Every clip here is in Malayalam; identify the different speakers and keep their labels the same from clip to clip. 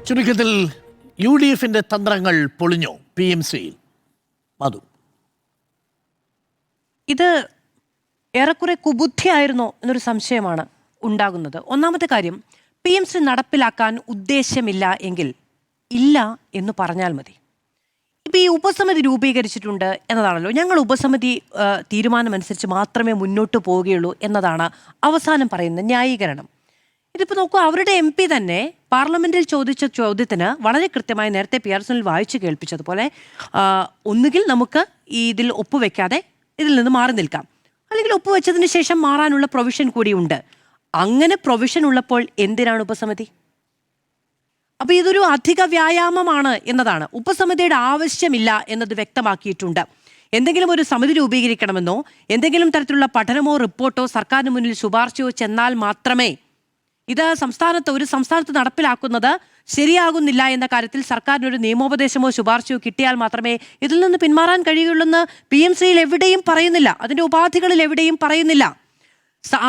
Speaker 1: ചുരുക്കത്തിൽ UDF തന്ത്രങ്ങൾ പൊളിഞ്ഞോ PMCയിൽ? മധു,
Speaker 2: ഇത് ഏറെക്കുറെ കുബുദ്ധിയായിരുന്നോ എന്നൊരു സംശയമാണ് ഉണ്ടാകുന്നത്. ഒന്നാമത്തെ കാര്യം, PMC നടപ്പിലാക്കാൻ ഉദ്ദേശമില്ല എങ്കിൽ ഇല്ല എന്ന് പറഞ്ഞാൽ മതി. ഇപ്പം ഈ ഉപസമിതി രൂപീകരിച്ചിട്ടുണ്ട് എന്നതാണല്ലോ, ഞങ്ങൾ ഉപസമിതി തീരുമാനമനുസരിച്ച് മാത്രമേ മുന്നോട്ട് പോവുകയുള്ളൂ എന്നതാണ് അവസാനം പറയുന്ന ന്യായീകരണം. ഇതിപ്പോൾ നോക്കൂ, അവരുടെ MP തന്നെ പാർലമെന്റിൽ ചോദിച്ച ചോദ്യത്തിന് വളരെ കൃത്യമായി നേരത്തെ PRSൽ വായിച്ചു കേൾപ്പിച്ചതുപോലെ ഒന്നുകിൽ നമുക്ക് ഇതിൽ ഒപ്പുവെക്കാതെ ഇതിൽ നിന്ന് മാറി നിൽക്കാം, അല്ലെങ്കിൽ ഒപ്പുവെച്ചതിന് ശേഷം മാറാനുള്ള പ്രൊവിഷൻ കൂടിയുണ്ട്. അങ്ങനെ പ്രൊവിഷൻ ഉള്ളപ്പോൾ എന്തിനാണ് ഉപസമിതി? അപ്പോൾ ഇതൊരു അധിക വ്യായാമമാണ് എന്നതാണ്. ഉപസമിതിയുടെ ആവശ്യമില്ല എന്നത് വ്യക്തമാക്കിയിട്ടുണ്ട്. എന്തെങ്കിലും ഒരു സമിതി രൂപീകരിക്കണമെന്നോ എന്തെങ്കിലും തരത്തിലുള്ള പഠനമോ റിപ്പോർട്ടോ സർക്കാരിന് മുന്നിൽ ശുപാർശയോ ചെന്നാൽ മാത്രമേ ഇത് ഒരു സംസ്ഥാനത്ത് നടപ്പിലാക്കുന്നത് ശരിയാകുന്നില്ല എന്ന കാര്യത്തിൽ സർക്കാരിനൊരു നിയമോപദേശമോ ശുപാർശയോ കിട്ടിയാൽ മാത്രമേ ഇതിൽ നിന്ന് പിന്മാറാൻ കഴിയുള്ളൂന്ന് PMCയിൽ എവിടെയും പറയുന്നില്ല, അതിൻ്റെ ഉപാധികളിൽ എവിടെയും പറയുന്നില്ല.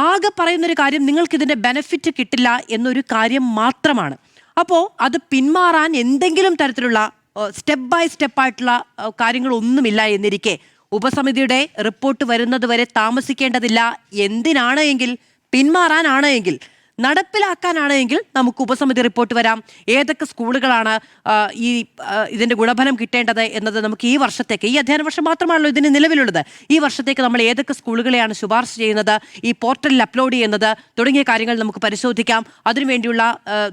Speaker 2: ആകെ പറയുന്നൊരു കാര്യം, നിങ്ങൾക്കിതിൻ്റെ ബെനഫിറ്റ് കിട്ടില്ല എന്നൊരു കാര്യം മാത്രമാണ്. അപ്പോൾ അത് പിന്മാറാൻ എന്തെങ്കിലും തരത്തിലുള്ള സ്റ്റെപ്പ് ബൈ സ്റ്റെപ്പായിട്ടുള്ള കാര്യങ്ങളൊന്നുമില്ല എന്നിരിക്കെ ഉപസമിതിയുടെ റിപ്പോർട്ട് വരുന്നത് വരെ താമസിക്കേണ്ടതില്ല. എന്തിനാണ് എങ്കിൽ, പിന്മാറാനാണ് എങ്കിൽ, നടപ്പിലാക്കാനാണ് എങ്കിൽ നമുക്ക് ഉപസമിതി റിപ്പോർട്ട് വരാം. ഏതൊക്കെ സ്കൂളുകളാണ് ഇതിൻ്റെ ഗുണഫലം കിട്ടേണ്ടത് എന്നത് നമുക്ക് ഈ വർഷത്തേക്ക്, ഈ അധ്യയന വർഷം മാത്രമാണല്ലോ ഇതിന് നിലവിലുള്ളത്, ഈ വർഷത്തേക്ക് നമ്മൾ ഏതൊക്കെ സ്കൂളുകളെയാണ് ശുപാർശ ചെയ്യുന്നത്, ഈ പോർട്ടലിൽ അപ്ലോഡ് ചെയ്യുന്നത് തുടങ്ങിയ കാര്യങ്ങൾ നമുക്ക് പരിശോധിക്കാം. അതിനുവേണ്ടിയുള്ള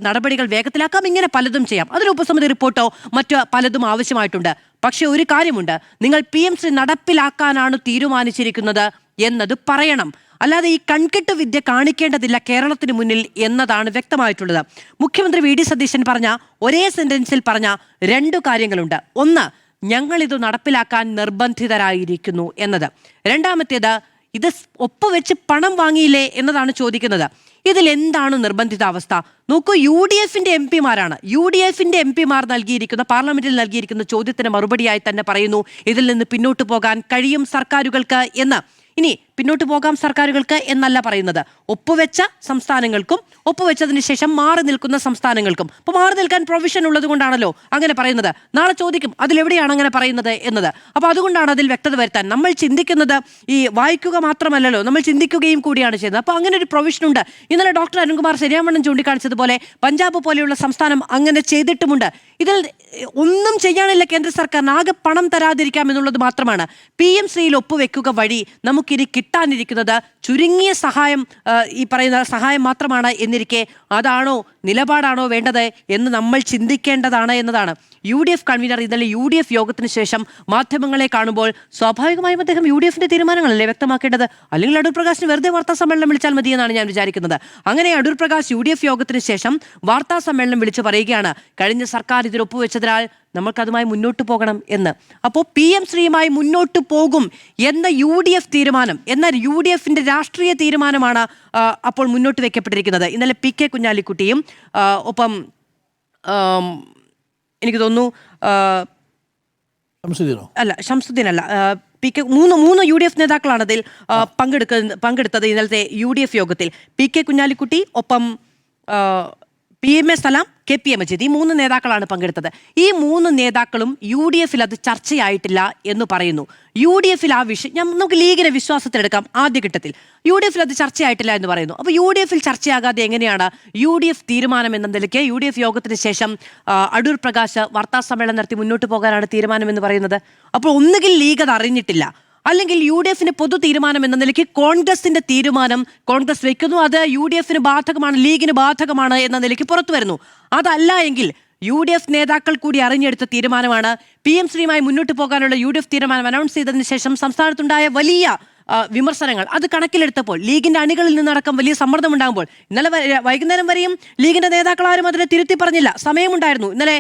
Speaker 2: നടപടികൾ വേഗത്തിലാക്കാം. ഇങ്ങനെ പലതും ചെയ്യാം. അതിന് ഉപസമിതി റിപ്പോർട്ടോ മറ്റു പലതും ആവശ്യമായിട്ടുണ്ട്. പക്ഷെ ഒരു കാര്യമുണ്ട്, നിങ്ങൾ PMC നടപ്പിലാക്കാനാണ് തീരുമാനിച്ചിരിക്കുന്നത് എന്നത് പറയണം. അല്ലാതെ ഈ കൺകെട്ട് വിദ്യ കാണിക്കേണ്ടതില്ല കേരളത്തിന് മുന്നിൽ എന്നതാണ് വ്യക്തമായിട്ടുള്ളത്. മുഖ്യമന്ത്രി VD സതീശൻ പറഞ്ഞ ഒരേ സെന്റൻസിൽ പറഞ്ഞ രണ്ടു കാര്യങ്ങളുണ്ട്. ഒന്ന്, ഞങ്ങളിത് നടപ്പിലാക്കാൻ നിർബന്ധിതരായിരിക്കുന്നു എന്നത്. രണ്ടാമത്തേത്, ഇത് ഒപ്പുവെച്ച് പണം വാങ്ങിയില്ലേ എന്നതാണ് ചോദിക്കുന്നത്. ഇതിൽ എന്താണ് നിർബന്ധിതാവസ്ഥ? നോക്കൂ, UDF MP-മാരാണ്, UDF MP-മാർ നൽകിയിരിക്കുന്ന, പാർലമെന്റിൽ നൽകിയിരിക്കുന്ന ചോദ്യത്തിന് മറുപടിയായി തന്നെ പറയുന്നു ഇതിൽ നിന്ന് പിന്നോട്ട് പോകാൻ കഴിയും സർക്കാരുകൾക്ക് എന്ന്. ഇനി പിന്നോട്ട് പോകാം സർക്കാരുകൾക്ക് എന്നല്ല പറയുന്നത്, ഒപ്പുവെച്ച സംസ്ഥാനങ്ങൾക്കും ഒപ്പുവെച്ചതിന് ശേഷം മാറി നിൽക്കുന്ന സംസ്ഥാനങ്ങൾക്കും. അപ്പോൾ മാറി നിൽക്കാൻ പ്രൊവിഷൻ ഉള്ളത് കൊണ്ടാണല്ലോ അങ്ങനെ പറയുന്നത്. നാളെ ചോദിക്കും അതിലെവിടെയാണ് അങ്ങനെ പറയുന്നത് എന്നത്. അപ്പോൾ അതുകൊണ്ടാണ് അതിൽ വ്യക്തത വരുത്താൻ. നമ്മൾ ചിന്തിക്കുന്നത് ഈ വായിക്കുക മാത്രമല്ലല്ലോ, നമ്മൾ ചിന്തിക്കുകയും കൂടിയാണ് ചെയ്യുന്നത്. അപ്പോൾ അങ്ങനെ ഒരു പ്രൊവിഷൻ ഉണ്ട്. ഇന്നലെ ഡോക്ടർ അരുൺകുമാർ ശരിയാമണ്ണം ചൂണ്ടിക്കാണിച്ചതുപോലെ പഞ്ചാബ് പോലെയുള്ള സംസ്ഥാനം അങ്ങനെ ചെയ്തിട്ടുമുണ്ട്. ഇതിൽ ഒന്നും ചെയ്യാനില്ല കേന്ദ്ര സർക്കാരിന്, ആകെ പണം തരാതിരിക്കാം എന്നുള്ളത് മാത്രമാണ്. PMCയിൽ ഒപ്പുവെക്കുക വഴി നമുക്കിനി കിട്ടാനിരിക്കുന്നത് ചുരുങ്ങിയ സഹായം, ഈ പറയുന്ന സഹായം മാത്രമാണ് എന്നിരിക്കെ അതാണോ നിലപാടാണോ വേണ്ടത് എന്ന് നമ്മൾ ചിന്തിക്കേണ്ടതാണ് എന്നതാണ്. UDF കൺവീനർ ഇന്നലെ UDF യോഗത്തിന് ശേഷം മാധ്യമങ്ങളെ കാണുമ്പോൾ സ്വാഭാവികമായും അദ്ദേഹം UDF തീരുമാനങ്ങളല്ലേ വ്യക്തമാക്കേണ്ടത്. അല്ലെങ്കിൽ അടൂർ പ്രകാശിന് വെറുതെ വാർത്താ സമ്മേളനം വിളിച്ചാൽ മതി എന്നാണ് ഞാൻ വിചാരിക്കുന്നത്. അങ്ങനെ അടൂർ പ്രകാശ് UDF യോഗത്തിന് ശേഷം വാർത്താ സമ്മേളനം വിളിച്ച് പറയുകയാണ്, കഴിഞ്ഞ സർക്കാർ ഇതിൽ ഒപ്പുവെച്ചതിനാൽ നമ്മൾക്കതുമായി മുന്നോട്ട് പോകണം എന്ന്. അപ്പോൾ PMCയുമായി മുന്നോട്ട് പോകും എന്ന UDF തീരുമാനം, എന്നാൽ UDF രാഷ്ട്രീയ തീരുമാനമാണ് അപ്പോൾ മുന്നോട്ട് വെക്കപ്പെട്ടിരിക്കുന്നത്. ഇന്നലെ PK കുഞ്ഞാലിക്കുട്ടിയും ഒപ്പം എനിക്ക് തോന്നുന്നു ഷംസുദ്ദീൻ അല്ല, PK മൂന്ന് UDF നേതാക്കളാണ് അതിൽ പങ്കെടുത്തത് ഇന്നലത്തെ UDF യോഗത്തിൽ. PK കുഞ്ഞാലിക്കുട്ടി, ഒപ്പം PMA സലാം, KP മജീദ്, ഈ മൂന്ന് നേതാക്കളാണ് പങ്കെടുത്തത്. ഈ മൂന്ന് നേതാക്കളും UDFൽ അത് ചർച്ചയായിട്ടില്ല എന്ന് പറയുന്നു. UDFൽ ആ വിഷയം നമുക്ക് ലീഗിനെ വിശ്വാസത്തിലെടുക്കാം. ആദ്യഘട്ടത്തിൽ UDFൽ അത് ചർച്ചയായിട്ടില്ല എന്ന് പറയുന്നു. അപ്പോൾ UDFൽ ചർച്ചയാകാതെ എങ്ങനെയാണ് UDF തീരുമാനം എന്ന നിലയ്ക്ക് UDF യോഗത്തിന് ശേഷം അടൂർ പ്രകാശ് വാർത്താ സമ്മേളനം നടത്തി മുന്നോട്ട് പോകാനാണ് തീരുമാനമെന്ന് പറയുന്നത്? അപ്പോൾ ഒന്നുകിൽ ലീഗ് അത് അറിഞ്ഞിട്ടില്ല, അല്ലെങ്കിൽ UDFന് പൊതു തീരുമാനം എന്ന നിലയ്ക്ക് കോൺഗ്രസിന്റെ തീരുമാനം കോൺഗ്രസ് വെക്കുന്നു, അത് UDFന് ബാധകമാണ്, ലീഗിന് ബാധകമാണ് എന്ന നിലയ്ക്ക് പുറത്തു വരുന്നു. അതല്ല എങ്കിൽ UDF നേതാക്കൾ കൂടി അറിഞ്ഞെടുത്ത തീരുമാനമാണ്. PMCയുമായി മുന്നോട്ട് പോകാനുള്ള UDF തീരുമാനം അനൗൺസ് ചെയ്തതിന് ശേഷം സംസ്ഥാനത്തുണ്ടായ വലിയ വിമർശനങ്ങൾ അത് കണക്കിലെടുത്തപ്പോൾ, ലീഗിന്റെ അണികളിൽ നിന്നടക്കം വലിയ സമ്മർദ്ദം ഉണ്ടാകുമ്പോൾ, ഇന്നലെ വൈകുന്നേരം വരെയും ലീഗിന്റെ നേതാക്കൾ ആരും അതിനെ തിരുത്തി പറഞ്ഞില്ല. സമയമുണ്ടായിരുന്നു. ഇന്നലെ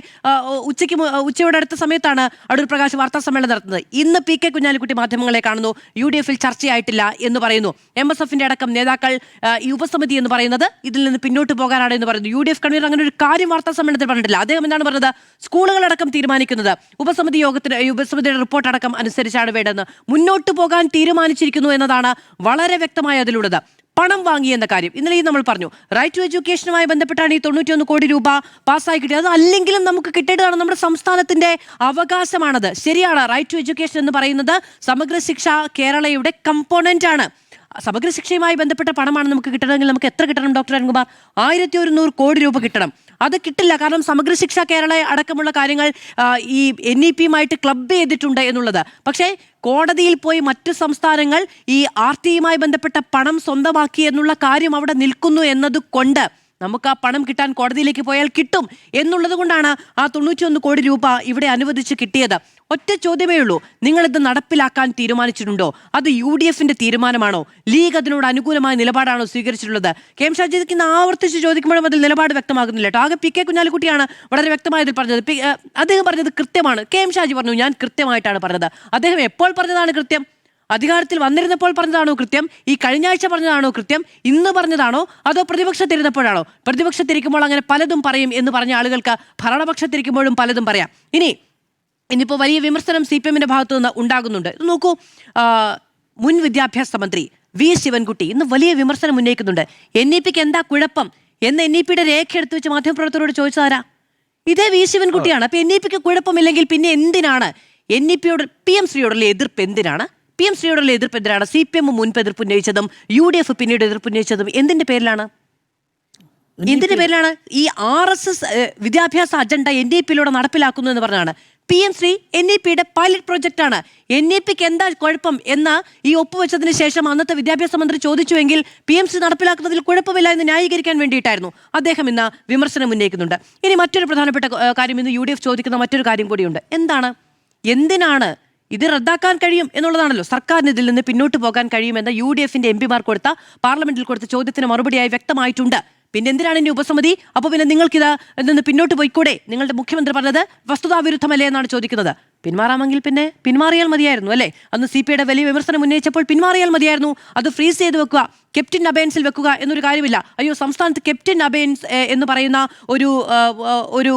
Speaker 2: ഉച്ചയോടെ അടുത്ത സമയത്താണ് അടൂർ പ്രകാശ് വാർത്താ സമ്മേളനം നടത്തുന്നത്. ഇന്ന് PK കുഞ്ഞാലിക്കുട്ടി മാധ്യമങ്ങളെ കാണുന്നു, UDFൽ ചർച്ചയായിട്ടില്ല എന്ന് പറയുന്നു. MSFന്റെ അടക്കം നേതാക്കൾ ഈ ഉപസമിതി എന്ന് പറയുന്നത് ഇതിൽ നിന്ന് പിന്നോട്ട് പോകാനാണ് എന്ന് പറയുന്നു. UDF കൺവീനർ അങ്ങനെ ഒരു കാര്യം വാർത്താ സമ്മേളനത്തിൽ പറഞ്ഞിട്ടില്ല. അദ്ദേഹം എന്താണ് പറഞ്ഞത്? സ്കൂളുകളടക്കം തീരുമാനിക്കുന്നത് ഉപസമിതിയുടെ റിപ്പോർട്ട് അടക്കം അനുസരിച്ചാണ് വേണ്ടതെന്ന്, മുന്നോട്ട് പോകാൻ തീരുമാനിച്ചിരിക്കുന്നു എന്നതാണ് വളരെ വ്യക്തമായി അതിലുള്ളത്. പണം വാങ്ങി എന്ന കാര്യം ഇന്നലെ നമ്മൾ പറഞ്ഞു. റൈറ്റ് ടു എഡ്യൂക്കേഷനുമായി ബന്ധപ്പെട്ടാണ് ഈ 91 കോടി രൂപ പാസ്സായി കിട്ടിയത്. അത് അല്ലെങ്കിലും നമുക്ക് കിട്ടേണ്ടതാണ്, നമ്മുടെ സംസ്ഥാനത്തിന്റെ അവകാശമാണത്. ശരിയാണ്, റൈറ്റ് ടു എഡ്യൂക്കേഷൻ എന്ന് പറയുന്നത് സമഗ്ര ശിക്ഷ കേരളയുടെ കമ്പോണന്റ് ആണ്. സമഗ്ര ശിക്ഷയുമായി ബന്ധപ്പെട്ട പണമാണ് നമുക്ക് കിട്ടണമെങ്കിൽ നമുക്ക് എത്ര കിട്ടണം ഡോക്ടർ അരുൺകുമാർ? 1100 കോടി രൂപ കിട്ടണം. അത് കിട്ടില്ല, കാരണം സമഗ്ര ശിക്ഷ കേരള അടക്കമുള്ള കാര്യങ്ങൾ ഈ NEP-യുമായിട്ട് ക്ലബ് ചെയ്തിട്ടുണ്ട് എന്നുള്ളത്. പക്ഷേ കോടതിയിൽ പോയി മറ്റു സംസ്ഥാനങ്ങൾ ഈ RT-യുമായി ബന്ധപ്പെട്ട പണം സ്വന്തമാക്കി എന്നുള്ള കാര്യം അവിടെ നിൽക്കുന്നു എന്നതുകൊണ്ട് നമുക്ക് ആ പണം കിട്ടാൻ കോടതിയിലേക്ക് പോയാൽ കിട്ടും എന്നുള്ളത് കൊണ്ടാണ് ആ 91 കോടി രൂപ ഇവിടെ അനുവദിച്ച് കിട്ടിയത്. ഒറ്റ ചോദ്യമേ ഉള്ളൂ, നിങ്ങളിത് നടപ്പിലാക്കാൻ തീരുമാനിച്ചിട്ടുണ്ടോ? അത് UDF-ന്റെ തീരുമാനമാണോ? ലീഗ് അതിനോട് അനുകൂലമായ നിലപാടാണോ സ്വീകരിച്ചിട്ടുള്ളത്? KM ഷാജിക്ക് ഇന്ന് ആവർത്തിച്ച് ചോദിക്കുമ്പോഴും അതിൽ നിലപാട് വ്യക്തമാകുന്നില്ല കേട്ടോ. ആകെ PK കുഞ്ഞാലിക്കുട്ടിയാണ് വളരെ വ്യക്തമായതിൽ പറഞ്ഞത്. അദ്ദേഹം പറഞ്ഞത് കൃത്യമാണ്. KM ഷാജി പറഞ്ഞു ഞാൻ കൃത്യമായിട്ടാണ് പറഞ്ഞത്. അദ്ദേഹം എപ്പോൾ പറഞ്ഞതാണ് കൃത്യം? അധികാരത്തിൽ വന്നിരുന്നപ്പോൾ പറഞ്ഞതാണോ കൃത്യം? ഈ കഴിഞ്ഞ ആഴ്ച പറഞ്ഞതാണോ കൃത്യം? ഇന്ന് പറഞ്ഞതാണോ? അതോ പ്രതിപക്ഷത്തിരുന്നപ്പോഴാണോ? പ്രതിപക്ഷത്തിരിക്കുമ്പോൾ അങ്ങനെ പലതും പറയും എന്ന് പറഞ്ഞ ആളുകൾക്ക് ഭരണപക്ഷത്തിരിക്കുമ്പോഴും പലതും പറയാം. ഇനിയിപ്പോൾ വലിയ വിമർശനം CPM-ന്റെ ഭാഗത്തു നിന്ന് ഉണ്ടാകുന്നുണ്ട്. ഇത് നോക്കൂ, മുൻ വിദ്യാഭ്യാസ മന്ത്രി V ശിവൻകുട്ടി ഇന്ന് വലിയ വിമർശനം ഉന്നയിക്കുന്നുണ്ട്. NEP-ക്ക് എന്താ കുഴപ്പം എന്ന് NEP-യുടെ രേഖ എടുത്തു വെച്ച് മാധ്യമപ്രവർത്തകരോട് ചോദിച്ചതാരാ? ഇതേ V ശിവൻകുട്ടിയാണ്. അപ്പൊ NEP-ക്ക് കുഴപ്പമില്ലെങ്കിൽ പിന്നെ എന്തിനാണ് NEP-യോട് PM ശ്രീയോടുള്ള എതിർപ്പ്? എന്തിനാണ് PM ശ്രീയോടുള്ള എതിർപ്പ്? എന്തിനാണ് CPM മുൻപ് എതിർപ്പ് ഉന്നയിച്ചതും UDF പിന്നീട് എതിർപ്പ് ഉന്നയിച്ചതും? എന്തിന്റെ പേരിലാണ്? ഈ RSS വിദ്യാഭ്യാസ അജണ്ട NEP-യിലൂടെ നടപ്പിലാക്കുന്നു എന്ന് പറഞ്ഞാണ്. PM ശ്രീ NEP-യുടെ പൈലറ്റ് പ്രോജക്റ്റ് ആണ്. NEP-ക്ക് എന്താ കുഴപ്പം എന്ന് ഈ ഒപ്പുവെച്ചതിന് ശേഷം അന്നത്തെ വിദ്യാഭ്യാസ മന്ത്രി ചോദിച്ചുവെങ്കിൽ PM ശ്രീ നടപ്പിലാക്കുന്നതിൽ കുഴപ്പമില്ല എന്ന് ന്യായീകരിക്കാൻ വേണ്ടിയിട്ടായിരുന്നു. അദ്ദേഹം ഇന്ന് വിമർശനം ഉന്നയിക്കുന്നുണ്ട്. ഇനി മറ്റൊരു പ്രധാനപ്പെട്ട കാര്യം, ഇന്ന് UDF ചോദിക്കുന്ന മറ്റൊരു കാര്യം കൂടിയുണ്ട്. എന്തിനാണ് ഇത് റദ്ദാക്കാൻ കഴിയും എന്നുള്ളതാണല്ലോ, സർക്കാരിന് ഇതിൽ നിന്ന് പിന്നോട്ട് പോകാൻ കഴിയുമെന്ന് UDF-ന്റെ MP-മാർ കൊടുത്ത പാർലമെന്റിൽ കൊടുത്ത ചോദ്യത്തിന് മറുപടിയായി വ്യക്തമായിട്ടുണ്ട്. പിന്നെ എന്തിനാണ് ഇനി ഉപസമിതി? അപ്പോൾ പിന്നെ നിങ്ങൾക്കിത് നിന്ന് പിന്നോട്ട് പോയിക്കൂടെ? നിങ്ങളുടെ മുഖ്യമന്ത്രി പറഞ്ഞത് വസ്തുതാവിരുദ്ധമല്ലേ എന്നാണ് ചോദിക്കുന്നത്. പിന്മാറാമെങ്കിൽ പിന്നെ പിന്മാറിയാൽ മതിയായിരുന്നു അല്ലേ? അന്ന് CPI-യുടെ വലിയ വിമർശനം ഉന്നയിച്ചപ്പോൾ പിന്മാറിയാൽ മതിയായിരുന്നു. അത് ഫ്രീസ് ചെയ്ത് വെക്കുക, കെപ്റ്റിൻ അബയൻസിൽ വെക്കുക എന്നൊരു കാര്യമില്ല. അയ്യോ, സംസ്ഥാനത്ത് കെപ്റ്റിൻ അബയൻസ് എന്ന് പറയുന്ന ഒരു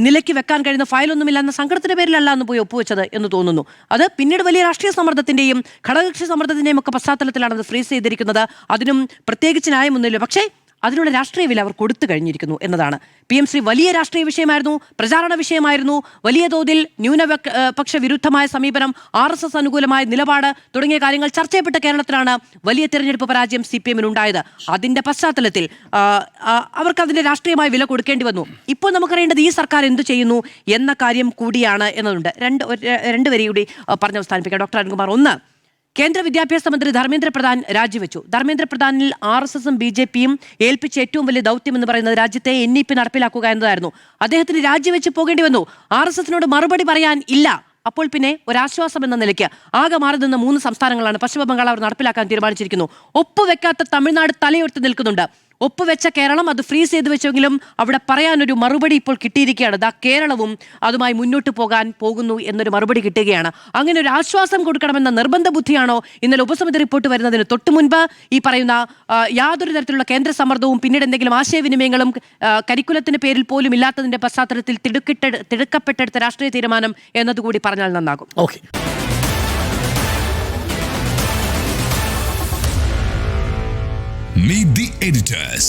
Speaker 2: നിലയ്ക്ക് വെക്കാൻ കഴിയുന്ന ഫയലൊന്നുമില്ല എന്ന സങ്കടത്തിന്റെ പേരിലല്ല അന്ന് പോയി ഒപ്പുവെച്ചത് എന്ന് തോന്നുന്നു. അത് പിന്നീട് വലിയ രാഷ്ട്രീയ സമ്മർദ്ദത്തിന്റെയും ഘടകകക്ഷി സമ്മർദ്ദത്തിന്റെയും ഒക്കെ പശ്ചാത്തലത്തിലാണ് അത് ഫ്രീസ് ചെയ്തിരിക്കുന്നത്. അതിനും പ്രത്യേകിച്ച് ന്യായമൊന്നുമില്ല. പക്ഷേ അതിനുള്ള രാഷ്ട്രീയ വില അവർ കൊടുത്തു കഴിഞ്ഞിരിക്കുന്നു എന്നതാണ്. PM ശ്രീ വലിയ രാഷ്ട്രീയ വിഷയമായിരുന്നു, പ്രചാരണ വിഷയമായിരുന്നു. വലിയ തോതിൽ ന്യൂനപക്ഷ വിരുദ്ധമായ സമീപനം, RSS അനുകൂലമായ നിലപാട് തുടങ്ങിയ കാര്യങ്ങൾ ചർച്ച ചെയ്യപ്പെട്ട കേരളത്തിലാണ് വലിയ തെരഞ്ഞെടുപ്പ് പരാജയം CPM-ന് ഉണ്ടായത്. അതിന്റെ പശ്ചാത്തലത്തിൽ അവർക്ക് അതിന്റെ രാഷ്ട്രീയമായ വില കൊടുക്കേണ്ടി വന്നു. ഇപ്പോൾ നമുക്കറിയേണ്ടത് ഈ സർക്കാർ എന്ത് ചെയ്യുന്നു എന്ന കാര്യം കൂടിയാണ് എന്നതുണ്ട്. രണ്ട് വരി കൂടി പറഞ്ഞ് അവസാനിപ്പിക്കാം ഡോക്ടർ അരുൺകുമാർ. ഒന്ന്, കേന്ദ്ര വിദ്യാഭ്യാസ മന്ത്രി ധർമ്മേന്ദ്ര പ്രധാൻ രാജിവെച്ചു. ധർമ്മേന്ദ്ര പ്രധാനിൽ RSS-ഉം BJP-യും ഏൽപ്പിച്ച ഏറ്റവും വലിയ ദൗത്യം എന്ന് പറയുന്നത് രാജ്യത്തെ NEP നടപ്പിലാക്കുക എന്നതായിരുന്നു. അദ്ദേഹത്തിന് രാജിവെച്ച് പോകേണ്ടി വന്നു. RSS-നോട് മറുപടി പറയാൻ ഇല്ല. അപ്പോൾ പിന്നെ ഒരാശ്വാസം എന്ന നിലയ്ക്ക് ആകെ മാറി നിന്ന 3 സംസ്ഥാനങ്ങളാണ്. പശ്ചിമ ബംഗാൾ അവർ നടപ്പിലാക്കാൻ തീരുമാനിച്ചിരിക്കുന്നു. ഒപ്പുവെക്കാത്ത തമിഴ്നാട് തലയുയർത്തി നിൽക്കുന്നുണ്ട്. ഒപ്പുവെച്ച കേരളം അത് ഫ്രീസ് ചെയ്ത് വെച്ചെങ്കിലും അവിടെ പറയാനൊരു മറുപടി ഇപ്പോൾ കിട്ടിയിരിക്കുകയാണ്. കേരളവും അതുമായി മുന്നോട്ട് പോകാൻ പോകുന്നു എന്നൊരു മറുപടി കിട്ടുകയാണ്. അങ്ങനെ ഒരു ആശ്വാസം കൊടുക്കണമെന്ന നിർബന്ധ ബുദ്ധിയാണോ ഇന്നലെ ഉപസമിതി റിപ്പോർട്ട് വരുന്നതിന് തൊട്ട് മുൻപ് ഈ പറയുന്ന യാതൊരു തരത്തിലുള്ള കേന്ദ്ര സമ്മർദ്ദവും പിന്നീട് എന്തെങ്കിലും ആശയവിനിമയങ്ങളും കരിക്കുലത്തിന്റെ പേരിൽ പോലും ഇല്ലാത്തതിന്റെ പശ്ചാത്തലത്തിൽ തിടുക്കപ്പെട്ടെടുത്ത രാഷ്ട്രീയ തീരുമാനം എന്നതുകൂടി പറഞ്ഞാൽ നന്നാകും.
Speaker 1: ഓക്കെ.
Speaker 3: Meet the editors.